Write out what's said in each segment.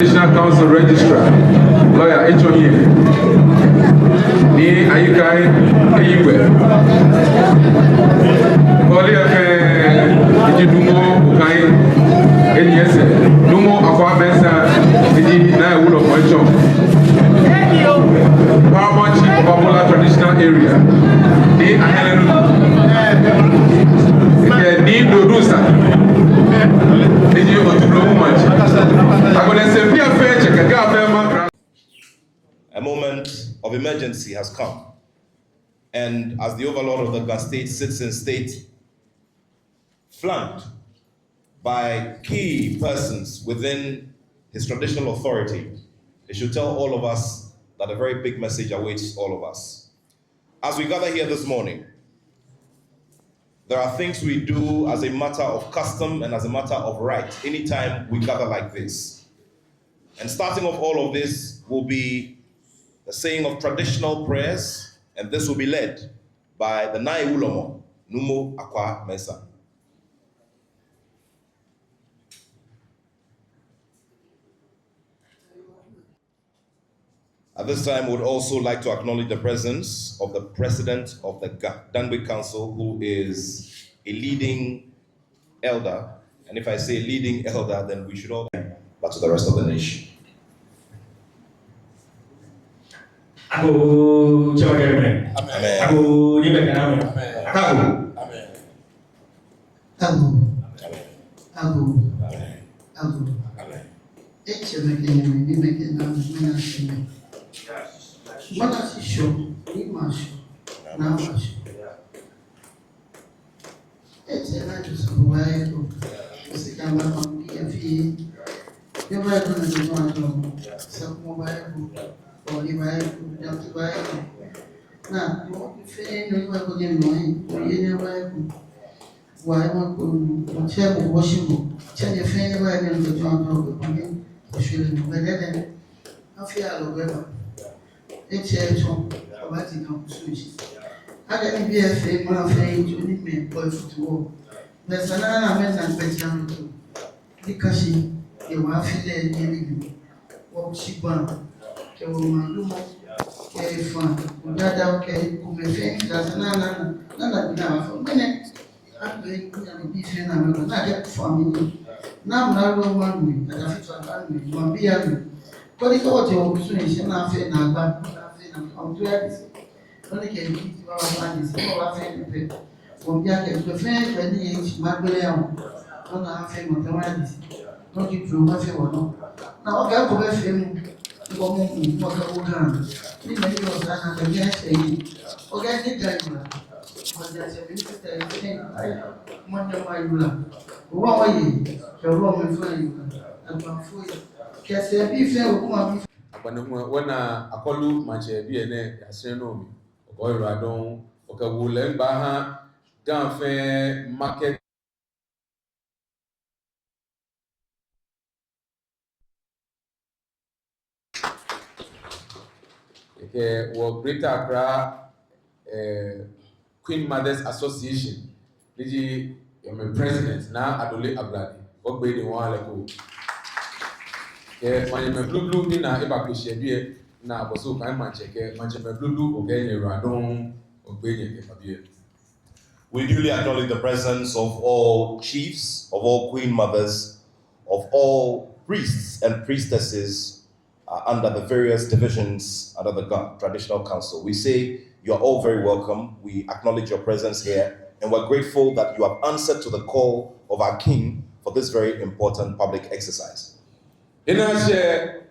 National Council Registrar, Lawyer H.O.E. Ni Ayikai Eyiwe. Kọ́lé ẹ̀fẹ̀ ìdídúmọ̀ Bukai Enyese, Numo Akwa Mesa, Ìdí náà wúlò fún ẹ̀jọ̀. Paramount Chief of Abola Traditional Area, Ni Ahelenu. Ni Dodusa. A moment of emergency has come, and as the overlord of the Gun State sits in state, flanked by key persons within his traditional authority, he should tell all of us that a very big message awaits all of us. As we gather here this morning, there are things we do as a matter of custom and as a matter of right anytime we gather like this. And starting off all of this will be the saying of traditional prayers, and this will be led by the Nai Ulomo, Numo Akwa Mesa. At this time, we would also like to acknowledge the presence of the president of the Dangbe Council, who is a leading elder. And if I say leading elder, then we should all, but to the rest of the nation. Aku coba Amen. Aku nyebutkan Amen. Mana si show, ni masho, na masho. Na just kuwae ko, usikamba kwambia fi. Yo vai kuna ndio sa kuwae ko, oli vai ko, jamti vai ko. Na, mo fe no vai ko ni noi, ko yene vai ko. Vai mo ko chemo washimo. Chene fe ni vai ni ndio jamto ko ni. Shule ni badala. Afia lo beba. Echecho abati na kusushi aga ni BFA mwana fei juni me boy football besana na meza mpechana tu dikashi ye wa file ni wo chiban ke wo mandumo ke fan udada ke kumefe dasana na bina fa mene agbe kuna ni BFA na me na ke family na mnalo manu atafitu akani mwambia ni kodi ko te o kusu ni na fe na agba I'm glad only can keep our families, all our family. From Yakin to French, when he is Magdalene, not our family, not you drew my favor. Now, I go with him to go home, what I will come. We may go down and yes, okay, the driver. But there's a visitor, I wonder why you love. What are you? The Roman friend, and my food. Can say, be fair, come When akọlu manche bi ene yasre no mi obo iradon okawule ngba ha ganfe market ke wo Greater Accra Queen Mothers Association diji your president na Adole Ablade ogbe ni won aleko mancheme blue ni na evacuation bi na boso kan mancheke mancheme blue ogenye radon ogbenye ke fabie. We duly acknowledge the presence of all chiefs, of all queen mothers, of all priests and priestesses under the various divisions under the Traditional Council. We say you are all very welcome. We acknowledge your presence here, and we're grateful that you have answered to the call of our king for this very important public exercise. Ensure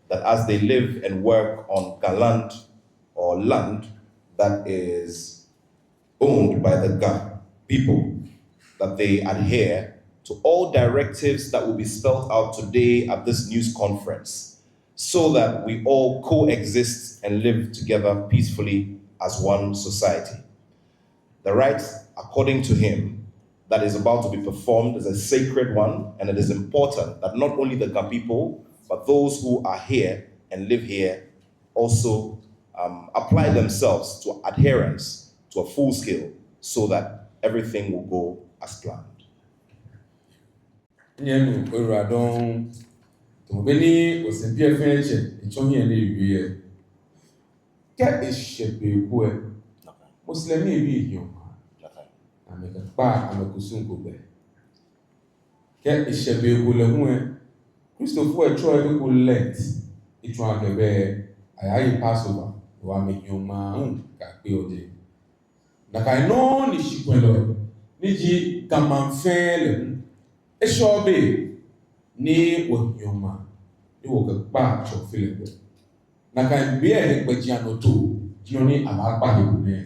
that as they live and work on land or land that is owned by the Ga people, that they adhere to all directives that will be spelled out today at this news conference, so that we all coexist and live together peacefully as one society. The rite, according to him, that is about to be performed is a sacred one, and it is important that not only the Ga people, but those who are here and live here also apply themselves to adherence to a full scale, so that everything will go as planned. Nyenu oradon to beni osempia fenche ichonye na ewie ke ishebe ku e muslimi bi hiyo ameka pa amekusun ko be ke ishebe ku le hu e Christopher etro e ko let itun akebe ayayi Passover wa me nyoma ka pe ode na kai no ni shikwelo ni ji kamanfele e shobe ni wo nyoma ni wo ka pa cho fele na kai be e gbaji anoto jino ni abapa he ku ne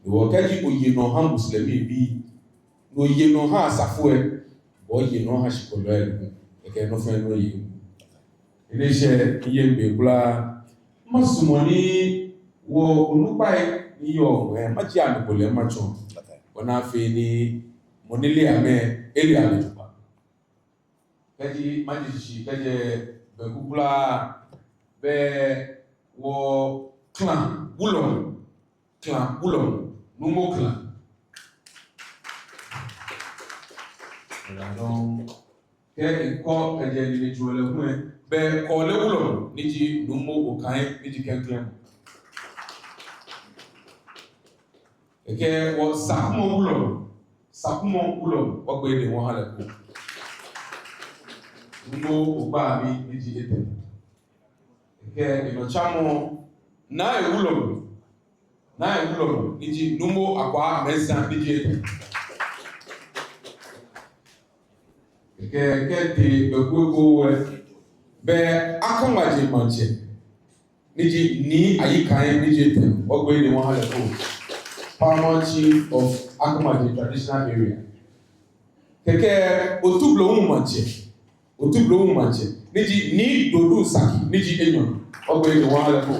ni wo ka ji oye no ha muslimi bi no ye no ha asafo e bo ye no ha shikwelo e ke no fe no ye ile she iye be kula masumoni wo onupai ni yo machi anubole macho wana fe ni monile ame eli aletupa kaji maji kaje be kula be wo clan bulon numo clan no ke ko kaje ni juele hu be ko le bulon niji numo okai niji kenklen eke wo sakumo bulon ogbe ni won hala ko numo ogba mi niji ete eke ino chamo na ewulon niji numo akwa mesa niji ete eke te bekweko be akonwaje manche niji ni ayikan niji ete ogbe ni won hala ko paramount chief of Akomaji traditional area keke otublo manche niji ni dodu saki niji enyon ogbe ni won hala ko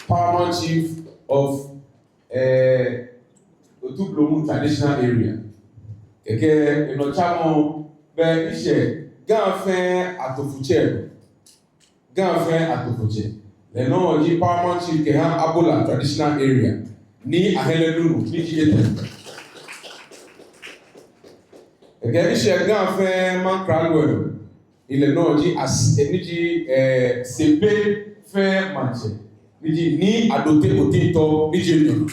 paramount chief of otublo traditional area keke inochamo be ise ganfe atofuche le no ji paramount chief ke han abola traditional area ni ahelelunu ni jiyete ege ise ganfe mankralwelo ile no ji as eniji sepe fe manche niji ni adote otito ni jeno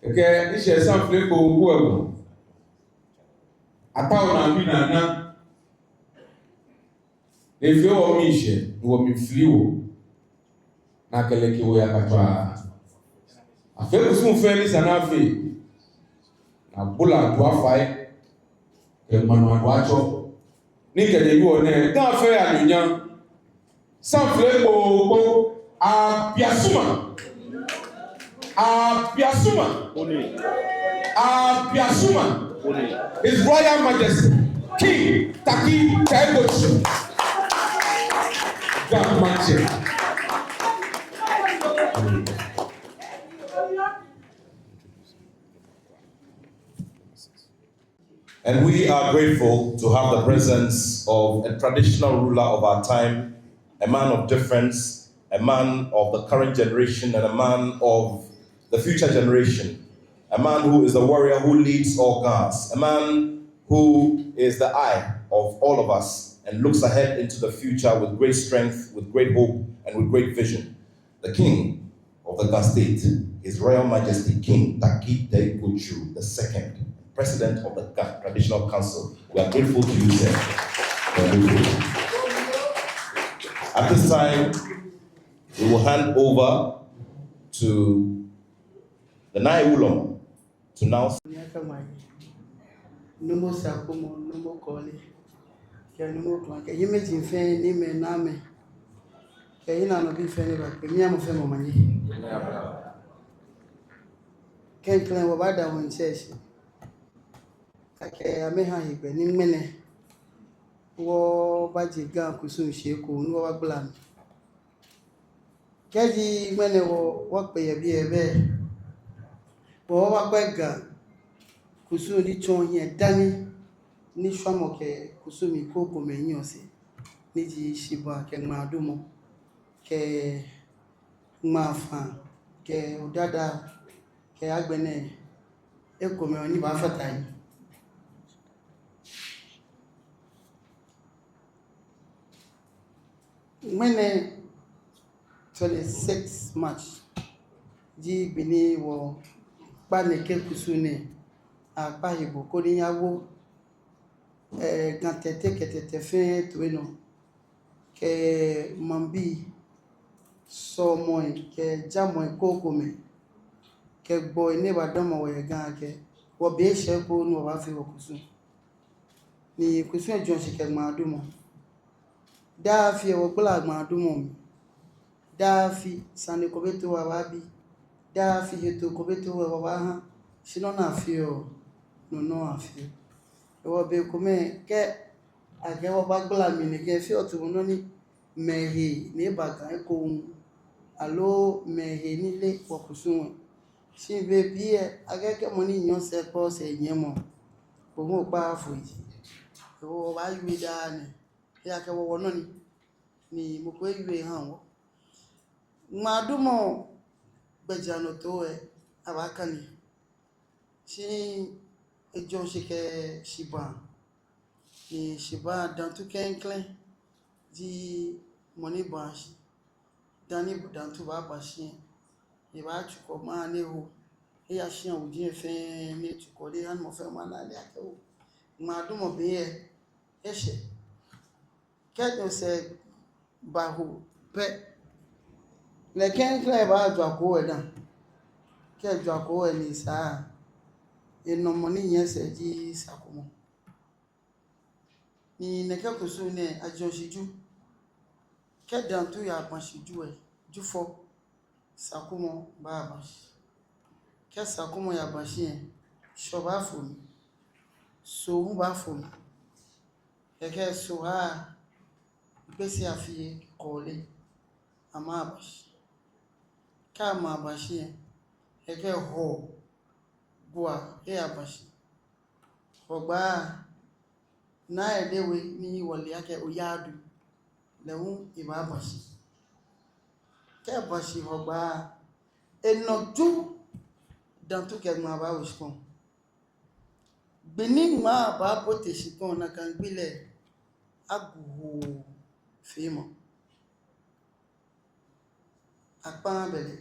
ege ise sanfle ko ngwego atawo na bi na efie wo mi ise wo mi fliwo na keleki wo ya katwa afe kusun fe ni sanafe na bula do afai ke manu acho ni kede bi one ta fe anunya sanfle ko abiasuma His Royal Majesty King Taki Taigochi Gamache. And we are grateful to have the presence of a traditional ruler of our time, a man of difference, a man of the current generation, and a man of the future generation, a man who is the warrior who leads all guards, a man who is the eye of all of us and looks ahead into the future with great strength, with great hope, and with great vision. The King of the Ga State, His Royal Majesty King Taki Teikochu II, President of the Ga Traditional Council. We are grateful to you, sir. At this time, we will hand over to the Nai Ulom to now. Numo sakumo, numo koli, ke numo kwanke. Yime jinfe ni me name. Ke ina no bi fe ni ba ke mi amofe mo mani. Ken klen wo bada won church. Ake ame ha ibe ni mene. Wo baji gan kusun sheku nu wa gbla. Keji mene wo pe ye bi ebe. Wo wa kwega kusun di chon yen dani ni shwamo ke kusumi ko ko menyi ose. Niji shiba ke madumo ke mafa ke udada ke agbene ekome oni ba fatai Mene 26 March ji bini wo pa ne ke kusune apa hibo ko ni yawo kan tete fe to eno ke mambi so mo ke jamo ko ko me ke gbo ni ba dan mo we gan ke wo be se ko nu wa fi wo kusun ni kusun ejo se ke ma du mo da fi wo gbla ma du mo da fi sane ko beto wa wabi da fi yeto ko beto wa wa ha sino na fi o no afi wo be ko me ke age wo ba gbla mi ni ke fi o tu no ni mehi ni ba kan ko alo mehi ni le wo kusun si be bi e age ke mo ni yan se po se yen mo ko mo pa fo yi wo ba yu da ni ya ke wo no ni mo ko yu han wo madumo gbejano to abakani si ejo sike shiba ni shiba dan tu kenklen di money bash dani dan tu ba bashi e ba chuko ma ne ho e ya shi an odi efe ni chuko le an mo fe ma na le akewo madumo be e se kedo se bahu pe le kenklen ba jo ko e dan kejo ako ni saa eno moni yen se ji sakomo ni neke kusu ne ajonsiju kedan tu ya pansiju jufo sakomo ba bash ke sakomo ya bashi so ba fun so hu ba fun keke so ha gbesi afiye kole ama bash ka ma bashi keke ho gwa e abashi ogba na edewe ni wole yake oyadu lehun iba abashi ke abashi ogba enoju dan tu ke ma ba uskon gbeni ma ba pote sikon na kan gbile aguhu fimo apa bele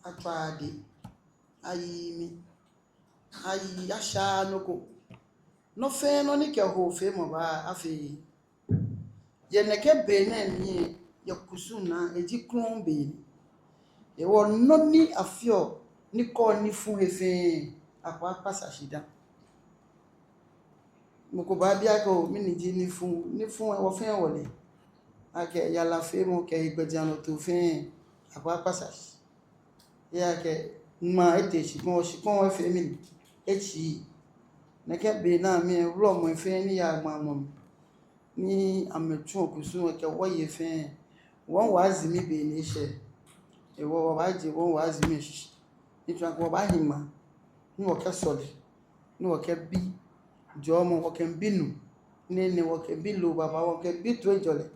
atwade ayimi ayi asha noko no fe no ni ke ho fe mo ba afi ye ne ke be na ni ye kusuna eji kron be e wo no ni afio ni ko ni fun efe apa pasashida mo ko ba bia ko mi ni ji ni fun e wo fe wole ake ya la fe mo ke igbejano to fe apa pasash ya ke ma ete shikon efe mi echi neke be na mi ro mo fe ni ya gba mo ni ametun okusun ke wo ye fe won wa zimi be ni se e wo ba je won wa zimi shi ni tun ko ba hima ni wo ke sole ni wo ke bi jo mo wo ke binu ni wo ke bi lo baba wo ke bi to ejole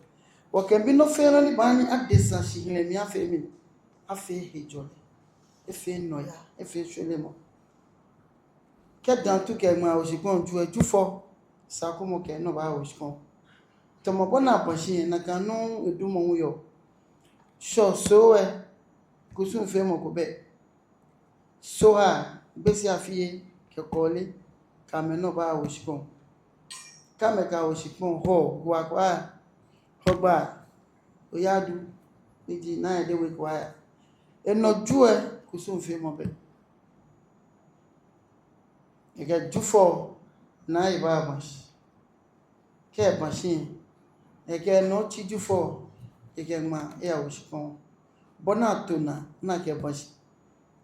wo ke bi no fe no ni ba ni adesa shi ile mi afe mi afe ejole efe noya efe sele mo kedan tu ke ma osikon ju ejufo sakomo ke no ba osikon tomo bona boshi na kanu edumo uyo so kusun fe mo ko be so ha gbesi afiye ke kole kame no ba osikon kame ka osikon ho wa kwa hogba oyadu meji na ede we kwa enoju kusun fe mo be ege jufo na iba bash ke bashin ege no chi jufo ege ma e awushikon bona tona na ke bash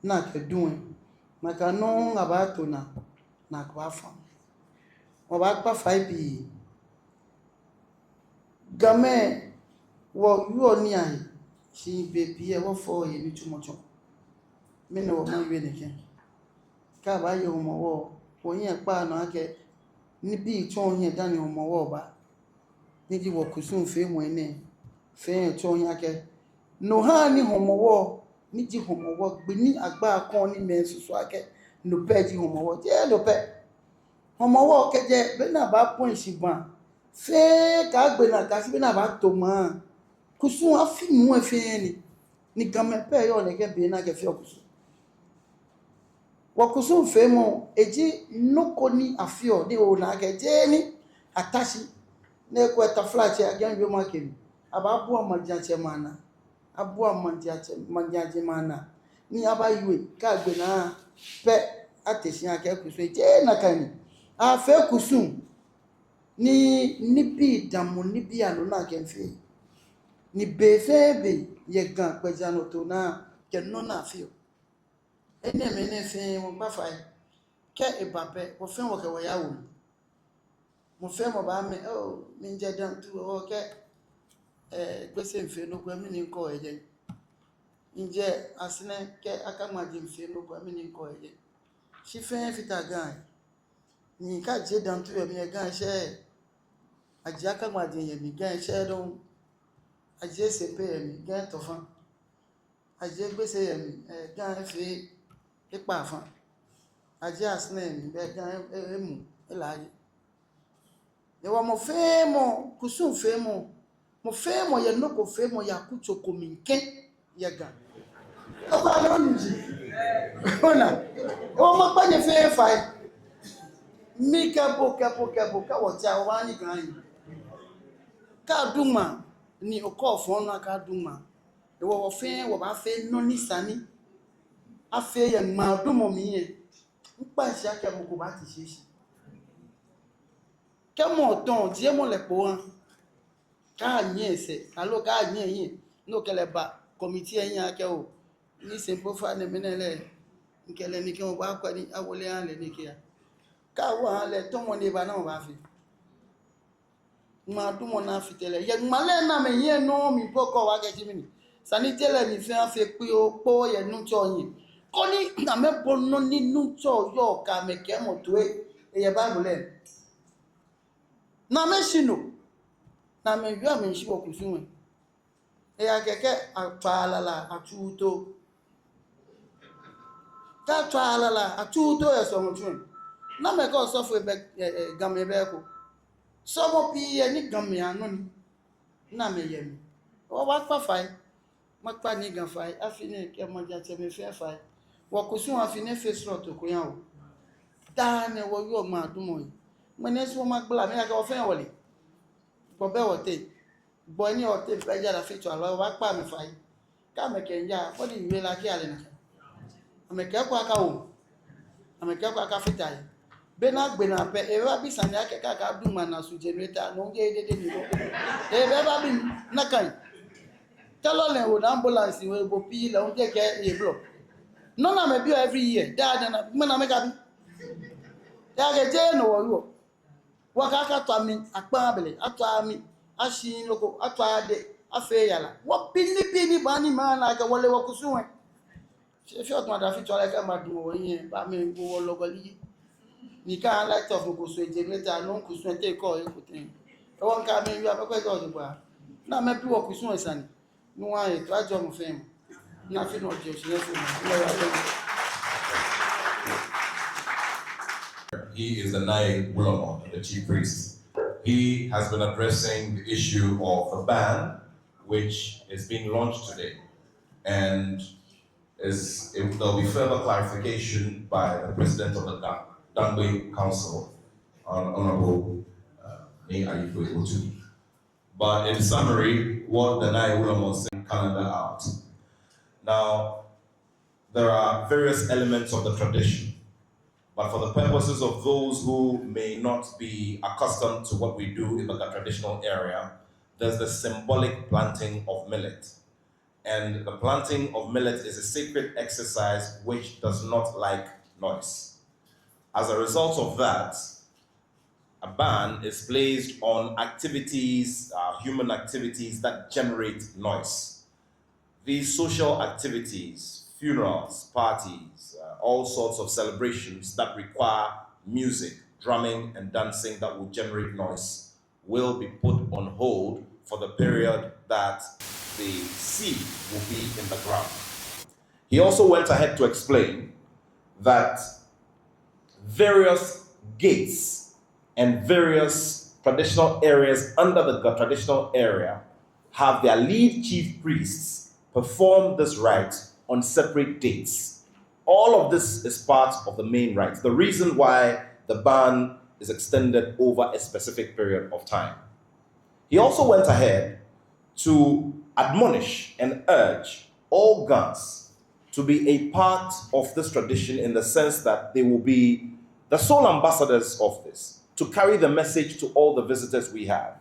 na ke dun maka no aba tona na kwa fa wo ba pa 5 game wo yu oni ai si baby e wo fo ye ni tumocho mi no mo yue ne ke ka ba yo mo wo oyin pa na ke ni bi tun oyin dani mo wo ba ni ji wo kusun fe mo ene fe tun oyin ke no ha ni homowo ni ji homowo gbe ni agba kan ni me susu ake no pe ji homowo je lo pe homowo keje be na ba pon siban fe ka gbe na ka si be na ba to mo Kusun afi mu efeni. Ni gamepe yo ne ke be na ke fi okusun. Wakusun femo eji noko ni afio de o na ke je ni atashi na ekwe ta flash again bi ma kemi. Aba abu amajache mana. Abu amajache mana. Ni aba iwe ka gbe na pe atesi ake kusun je na kani. A fe kusun ni bi damu ni bi alo na ke fi. Ni befebe ye gan pejano to na ke no na fio. Ene mene fe mo ba fa ke ebabe wo fe wo ke wo ya wo. Mo fe mo ba me mi je dan tu o ke gbese nfe no gwa mi ni nko eje. Nje asine ke aka ma je nfe no gwa mi ni nko eje. Shi fe fita gan. Ni ka je dan tu e mi gan she aje aka ma je ye mi gan she don aje se pe mi gan to fan. Aje gbese ye mi gan fe ipa fan. Aje asine mi be gan emu elaje. Ewa mo femo kusun femo mo femo ye no ko femo ya kucho kominke ye gan. Oba no nji. Ona. Ewa mo pa ye fe fa. Mi kapo ka wo ti awa ni gan yi. Ka duma ni oko fon na ka duma. Ewa wo fe wo ba fe no ni sani. A fe ye ma dumo mi ye. Npa si ake mo ko ba ti sisi. Kemo ton die mo le po an. Ka yin ese, alo ka yin no kele ba committee yin ake o. Ni simple fa ne menele nkele ni ke mo ba kwa ni awole an le ni ke ya. Ka wa an le to mo ni ba na mo ba fi. Ma du mo na fi tele. Ye male na me yin no mi poko wa ke jimi ni. Sani tele mi fe an fe pe o po ye nu cho yin. Ko ni na me bono ni nu cho yo ka me ke mo to e ye ba le. Na me shino na me wi am nshi okusun e ya keke atwalala atuto ta twalala atuto e so mutun na me ko so fu be game be ko so mo pi e ni game anu ni na me ye mi o wa pa fai ma pa ni gan fai afini ke mo ja te me fe fai wo kusun afini face rot ko yan o ta ne wo yo ma dumo yi mo ne so ma gbla mi aka o fe wole bo be wo te bo ni o te pe ja la fi to alo wa pa mi fai ka me ke nja ko ni we la ki ale na me ke ko aka o me ke ko aka fi tai be na gbe na pe e ba bi san ya ke ka du ma na su generator no je dede ni lo e be ba bi na kan tell le o na ambulance we bo pi le on je ke e block no na me bi every year da na me na me ka bi ya ke je no wo yo wakaka to ami akpa abele ato ami ashin loko ato ade afe yala wo pini ba ni ma na ka wole wo kusun se fi otun ada fi to le ka ma dun wo yin ba mi wo logo li ni ka light of ko so generator no kusun te ko e ko tin e won ka mi yu apepe to gba na me bi wo kusun esani ni wa e to ajo mo fe mo na fi no je se se mo He is the Nai Ulama, the chief priest. He has been addressing the issue of the ban, which is being launched today. And there'll be further clarification by the president of the Dangbe Council, Honorable Ni Ayifu Otu. But in summary, what the Nai Ulama is saying, calendar out. Now, there are various elements of the tradition. But for the purposes of those who may not be accustomed to what we do in the traditional area, there's the symbolic planting of millet. And the planting of millet is a sacred exercise which does not like noise. As a result of that, a ban is placed on activities, human activities that generate noise. These social activities, funerals, parties, all sorts of celebrations that require music, drumming, and dancing that will generate noise will be put on hold for the period that the seed will be in the ground. He also went ahead to explain that various gates and various traditional areas under the traditional area have their lead chief priests perform this rite on separate dates. All of this is part of the main rite, the reason why the ban is extended over a specific period of time. He also went ahead to admonish and urge all Gans to be a part of this tradition in the sense that they will be the sole ambassadors of this, to carry the message to all the visitors we have.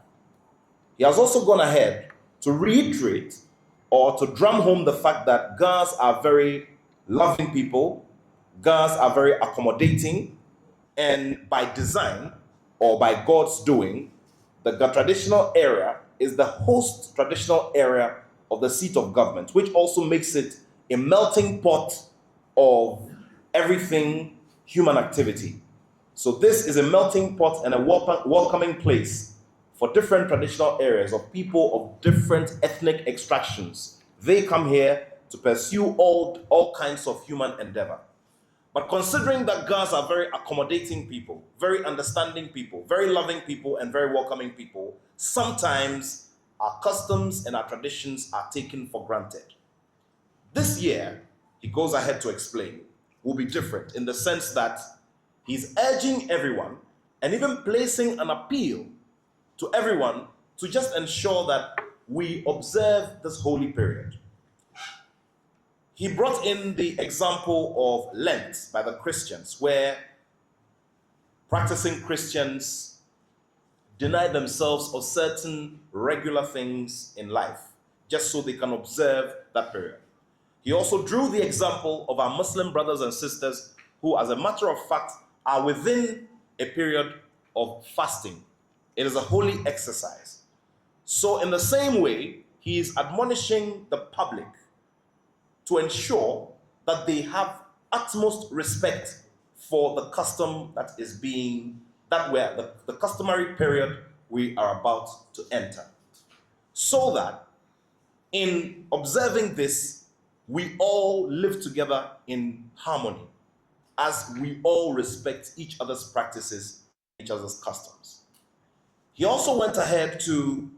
He has also gone ahead to reiterate or to drum home the fact that Gans are very loving people, Gans are very accommodating, and by design or by God's doing, the traditional area is the host traditional area of the seat of government, which also makes it a melting pot of everything human activity. So this is a melting pot and a welcoming place for different traditional areas of people of different ethnic extractions. They come here to pursue all kinds of human endeavor. But considering that Gans are very accommodating people, very understanding people, very loving people, and very welcoming people, sometimes our customs and our traditions are taken for granted. This year, he goes ahead to explain, will be different in the sense that he's urging everyone and even placing an appeal to everyone to just ensure that we observe this holy period. He brought in the example of Lent by the Christians, where practicing Christians deny themselves of certain regular things in life, just so they can observe that period. He also drew the example of our Muslim brothers and sisters who, as a matter of fact, are within a period of fasting. It is a holy exercise. So in the same way, he is admonishing the public to ensure that they have utmost respect for the custom that is being, that we're the customary period we are about to enter. So that in observing this, we all live together in harmony as we all respect each other's practices, each other's customs. He also went ahead to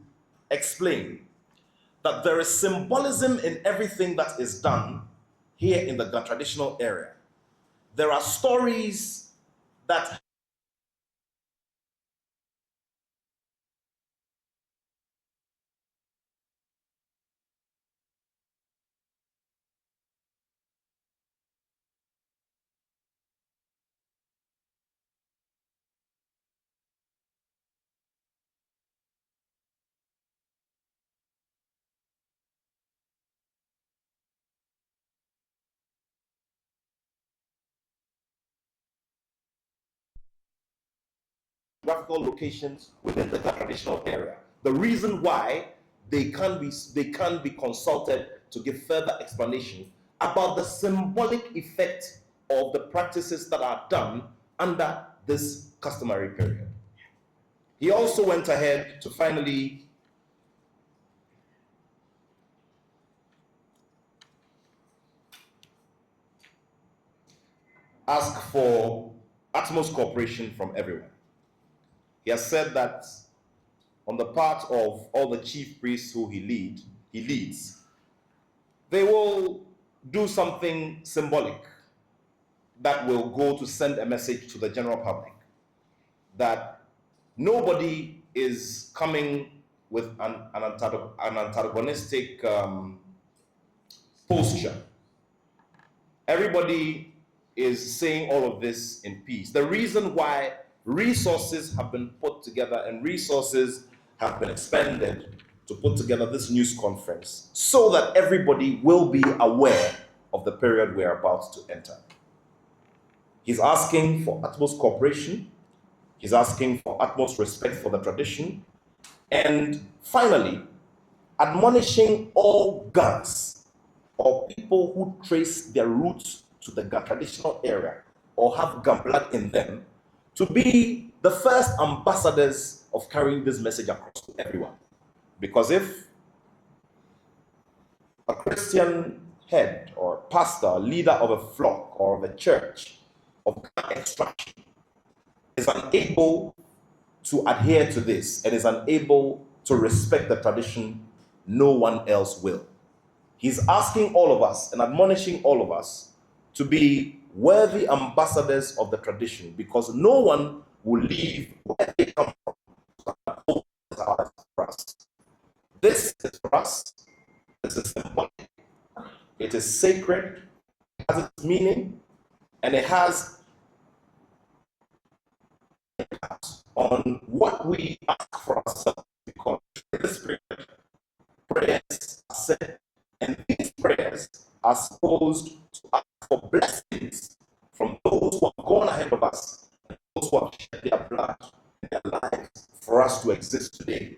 explain that there is symbolism in everything that is done here in the traditional area. There are stories that geographical locations within the traditional area. The reason why they can be consulted to give further explanation about the symbolic effect of the practices that are done under this customary period. He also went ahead to finally ask for utmost cooperation from everyone. He has said that on the part of all the chief priests who he leads, they will do something symbolic that will go to send a message to the general public that nobody is coming with an antagonistic posture. Everybody is saying all of this in peace. The reason why resources have been put together and resources have been expended to put together this news conference so that everybody will be aware of the period we are about to enter. He's asking for utmost cooperation. He's asking for utmost respect for the tradition. And finally, admonishing all Gans or people who trace their roots to the traditional area or have Gan blood in them to be the first ambassadors of carrying this message across to everyone. Because if a Christian head or pastor, leader of a flock or of a church of Gan extraction is unable to adhere to this and is unable to respect the tradition, no one else will. He's asking all of us and admonishing all of us to be worthy ambassadors of the tradition, because no one will leave where they come from. For us. This is for us. This is symbolic. It is sacred. It has its meaning, and it has impact on what we ask for ourselves. Because in this period, prayers are said, and these prayers are supposed to ask for blessings from those who have gone ahead of us, and those who have shed their blood in their lives for us to exist today.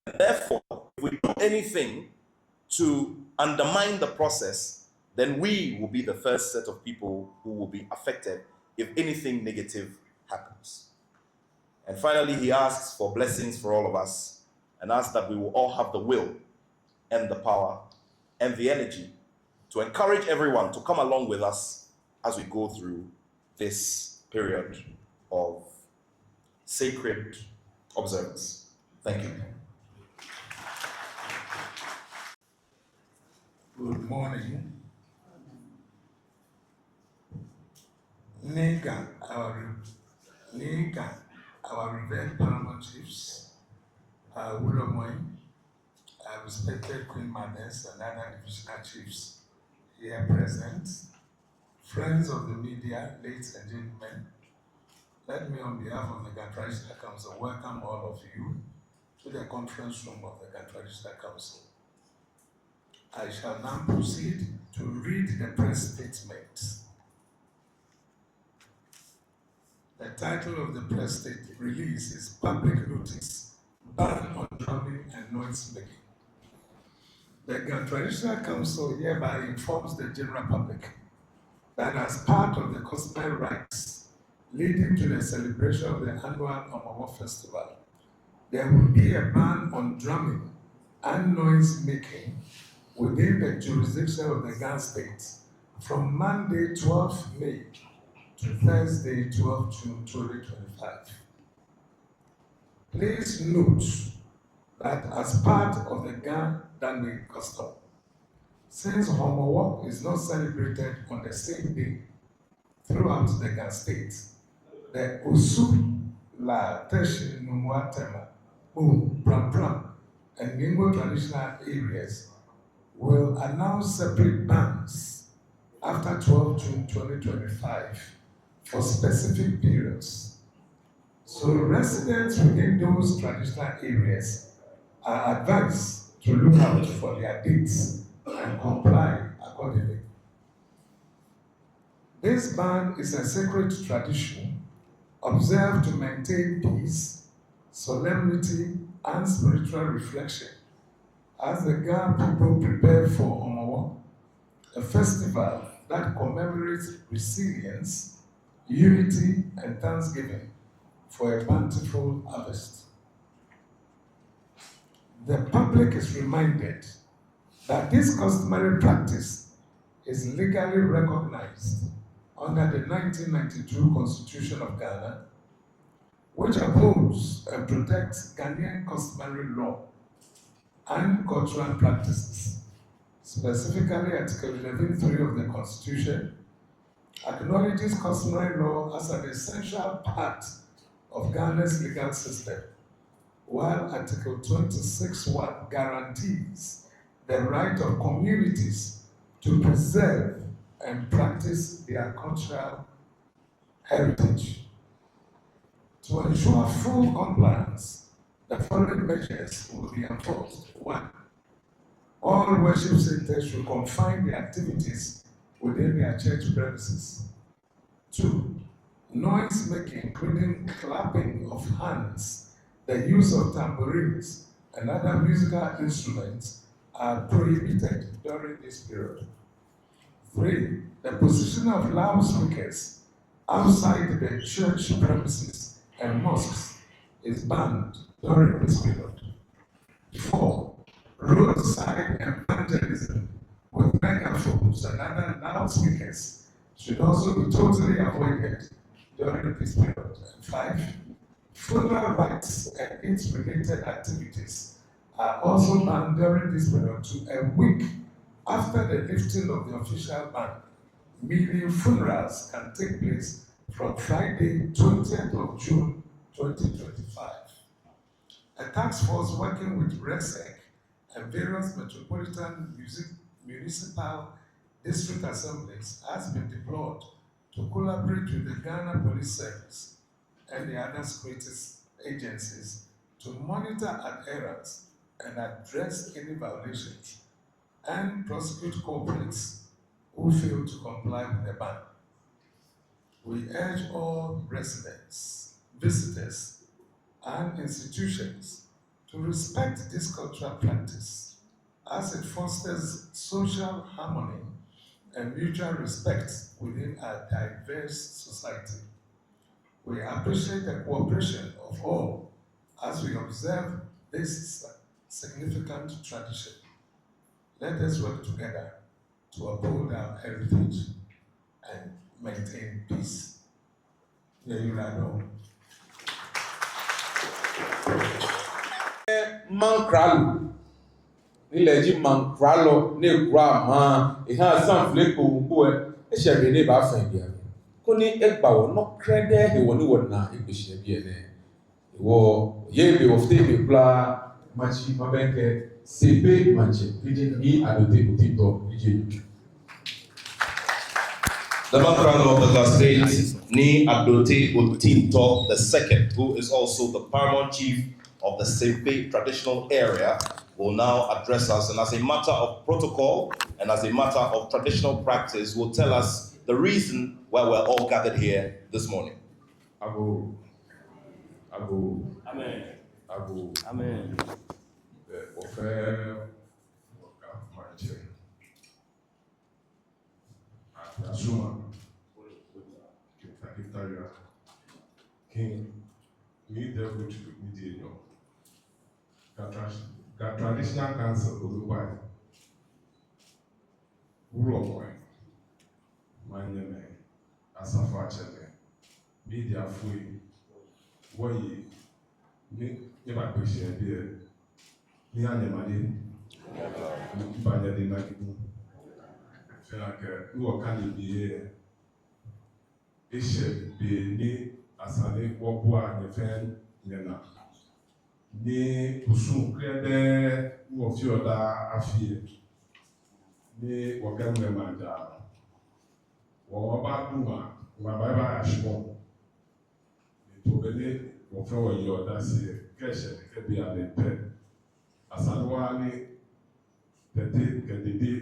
And therefore, if we do anything to undermine the process, then we will be the first set of people who will be affected if anything negative happens. And finally, he asks for blessings for all of us, and asks that we will all have the will and the power and the energy to encourage everyone to come along with us as we go through this period of sacred observance. Thank you. Good morning. Nika, our revered paramount chiefs, Wulomoy, respected Queen Mothers and other divisional chiefs here present, friends of the media, ladies and gentlemen, let me on behalf of the Ghana Traditional Council welcome all of you to the conference room of the Ghana Traditional Council. I shall now proceed to read the press statement. The title of the press statement release is Public Notice, Ban on Drumming and Noise Making. The Ghana Traditional Council hereby informs the general public that as part of the customary rites leading to the celebration of the annual Omawa Festival, there will be a ban on drumming and noise making within the jurisdiction of the Ghana state from Monday 12 May to Thursday 12 June 2025. Please note that as part of the Ghana Danwe custom, since Homowo is not celebrated on the same day throughout the Ghana state, the Usu, La, Teshi, Numuatema, Pram Pram, and Ningo traditional areas will announce separate bans after 12 June 2025 for specific periods. So residents within those traditional areas are advised to look out for their dates and comply accordingly. This ban is a sacred tradition observed to maintain peace, solemnity, and spiritual reflection as the Ghana people prepare for Omawa, a festival that commemorates resilience, unity, and thanksgiving for a bountiful harvest. The public is reminded that this customary practice is legally recognized under the 1992 Constitution of Ghana, which upholds and protects Ghanaian customary law and cultural practices. Specifically, Article 11.3 of the Constitution acknowledges customary law as an essential part of Ghana's legal system, while Article 26.1 guarantees the right of communities to preserve and practice their cultural heritage. To ensure full compliance, the following measures will be enforced. 1. All worship centers should confine their activities within their church premises. 2. Noise making, including clapping of hands, the use of tambourines, and other musical instruments are prohibited during this period. 3. The position of loudspeakers outside the church premises and mosques is banned during this period. 4. Roadside evangelism with megaphones and other loudspeakers should also be totally avoided during this period. And 5. Funeral rites and its related activities are also banned during this period to a week after the lifting of the official ban, meaning funerals can take place from Friday, 20th of June 2025. A task force working with RESEC and various metropolitan municipal district assemblies has been deployed to collaborate with the Ghana Police Service and the other security agencies to monitor adherence and address any violations and prosecute culprits who fail to comply with the ban. We urge all residents, visitors, and institutions to respect this cultural practice as it fosters social harmony and mutual respect within a diverse society. We appreciate the cooperation of all as we observe this significant tradition. Let us work together to uphold our heritage and maintain peace. Mankralo nílẹ̀ jí mankralo ní ìkúrò àmọ́ ìhà sanfilé kòwòkó ẹ ẹ̀ṣẹ̀ ní ìbá fẹ̀ bí i kó ní ẹgbà wọ̀ nọ kẹ́rẹ́dẹ́ ìwọ ní wọ̀ nà ìgbésẹ̀ bí ẹ̀ nẹ́ ìwọ yé ìbí wọ̀ fún ìbí kúlá màchí mabẹ́kẹ́ sèpé màchí ìdí ní àdóté òtítọ́ ìjì yìí. The Mankralo of the Lagos State, Ni Adote Otinto II, who is also the paramount chief of the Sepe traditional area, will now address us, and as a matter of protocol and as a matter of traditional practice, will tell us the reason why we're all gathered here this morning. Amen. Amen. King, we dealt with media. The traditional council of the white rule of wine, my name, Asafa Chele, media free, why you never appreciate beer, me and the money, by the night. Who can be here? It should be asale wọ́pọ̀ àyẹ̀fẹ́ yẹnà ní kùsùn kúrẹ́dẹ́ wọ́n fi ọ̀dà àfihàn ní wọ́kẹ́mẹ́ máa jà wọ́n bá dùn à wọ́n bá bá àṣùwọ̀n ètò bẹ́lẹ́ wọ́n fẹ́ wọ́n yí ọ̀dà sí kẹ́ṣẹ̀ kẹ́bí alẹ́ pẹ́ asale wa ní tẹ̀tẹ̀ kẹ́dẹ́dẹ́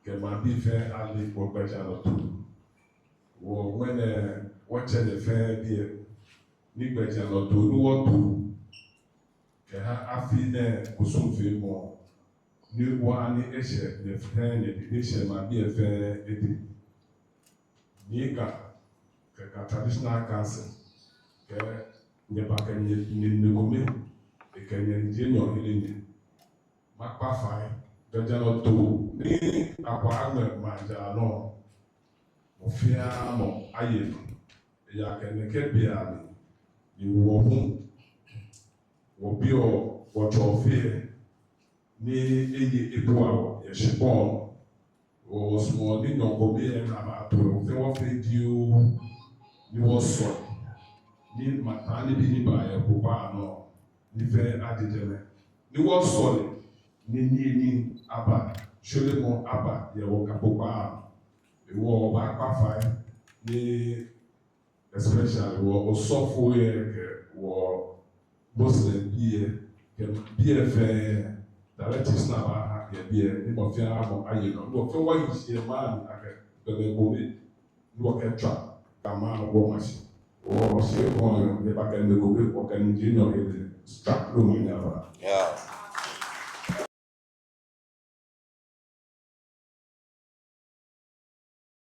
kẹ́màbí fẹ́ alẹ́ wọ́gbẹ́jà lọ́tọ̀ wọ́n wẹ́nẹ̀ wọ́kyɛ ne fɛn deɛ ne gbɛgya lɔtɔ ne wɔtɔ kɛha afi ne kosomfe mu ne wɔn ani ɛhyɛ ne fɛn ne de ne hyɛ ma bi ɛfɛn ɛdi ne ka kɛka traditional council kɛ nyɛpa kɛnyɛ ne kɛnyɛ ndie nyɔ ele nye makpa fain gbɛgya lɔtɔ ne akɔ agbɛ madza nɔ ɔfia nɔ ayɛ yakɛnɛkɛ bia ni wɔ ho wɔ bi wɔtɔ ɔfeɛ ne eye ebu a yɛhyɛ bɔɔl wɔ sumɔ ne nyɔnkɔ bi yɛ naba ato ɔfɛ wɔfɛ dio ne wɔsɔ ne mataa ne bi ne ba yɛ popa ano ne fɛ agyegye ne wɔsɔ ne nie aba hyɛlɛ mu aba yɛ wɔ kapopa wɔ ɔbaako afa ne. Especially wɔ ɔsɔfo yɛ kɛ wɔ muslim bie kɛ bie fɛɛ directives na ba ha yɛ bie ne bɔfɛ amɔ ayɛ no ne bɔfɛ wɔyi hyɛ maa ne akɛ bɛbɛ bobe ne wɔkɛ twa kama wɔ ma hyɛ wɔ hyɛ wɔn ne ba kɛ ne bobe wɔkɛ ne gye nyɔ yɛ strap no mu nyɛ ba.